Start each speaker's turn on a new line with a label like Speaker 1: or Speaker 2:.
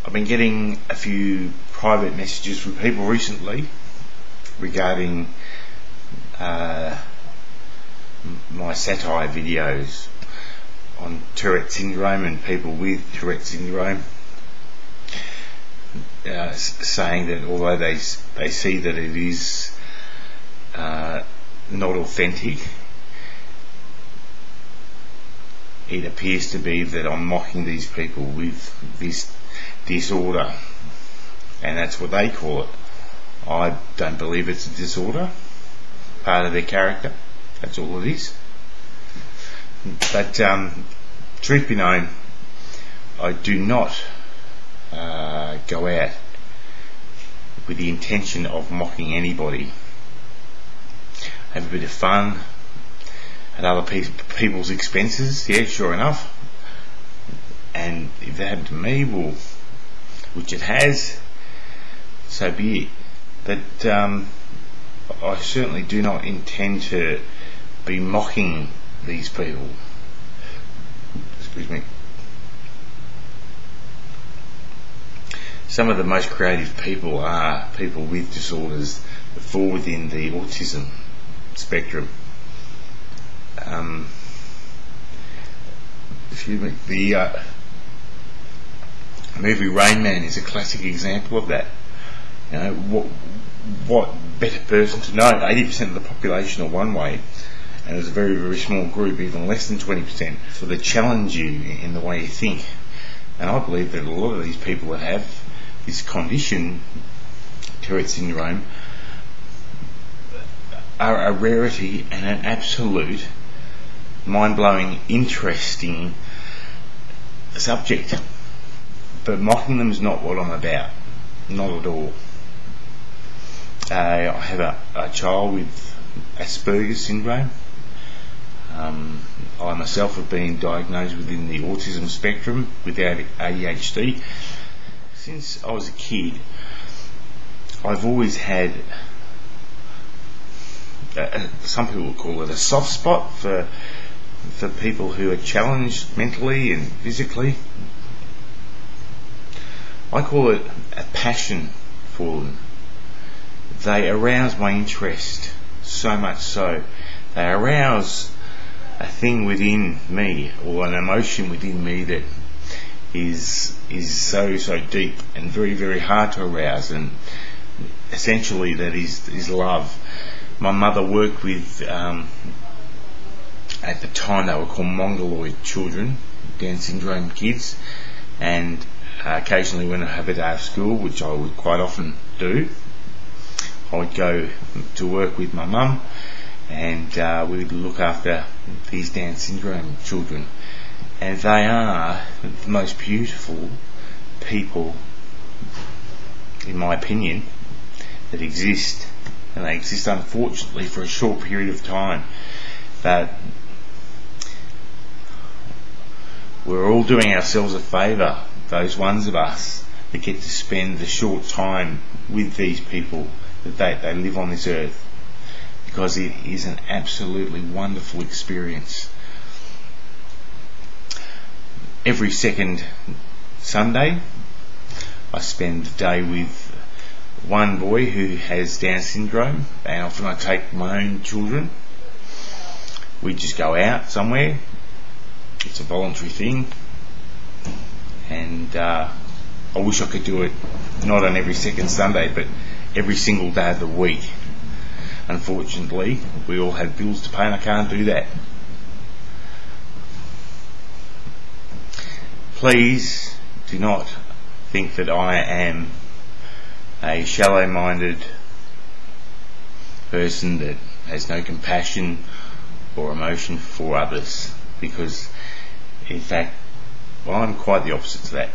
Speaker 1: I've been getting a few private messages from people recently regarding my satire videos on Tourette's syndrome and people with Tourette's syndrome, saying that although they see that it is not authentic, it appears to be that I'm mocking these people with this disorder, and that's what they call it. I don't believe it's a disorder, part of their character, that's all it is. But truth be known, I do not go out with the intention of mocking anybody. I have a bit of fun at other people's expenses, yeah, sure enough, and if that happened to me, well, which it has, so be it. But I certainly do not intend to be mocking these people. Excuse me. Some of the most creative people are people with disorders that fall within the autism spectrum. Excuse me. The movie Rain Man is a classic example of that. You know, what better person to know? 80% of the population are one way, and there's a very, very small group, even less than 20%, so they challenge you in the way you think. And I believe that a lot of these people that have this condition, Tourette's syndrome, are a rarity and an absolute mind-blowing, interesting subject. But mocking them is not what I'm about, not at all. I have a child with Asperger's syndrome. I myself have been diagnosed within the autism spectrum with ADHD. Since I was a kid, I've always had, some people would call it a soft spot for people who are challenged mentally and physically. I call it a passion for them. They arouse my interest, so much so. They arouse a thing within me, or an emotion within me that is so deep and very, very hard to arouse, and essentially that is love. My mother worked with, at the time they were called mongoloid children, Down syndrome kids, and occasionally when I have a day of school, which I would quite often do, I would go to work with my mum, and we would look after these Down syndrome children, and they are the most beautiful people, in my opinion, that exist. And they exist, unfortunately, for a short period of time. But we're all doing ourselves a favour, those ones of us that get to spend the short time with these people that they live on this earth, because it is an absolutely wonderful experience. Every second Sunday I spend the day with one boy who has Down syndrome, and often I take my own children. We just go out somewhere. It's a voluntary thing, and I wish I could do it not on every second Sunday, but every single day of the week. Unfortunately, we all have bills to pay, and I can't do that. Please do not think that I am a shallow-minded person that has no compassion or emotion for others, because in fact, well, I'm quite the opposite to that.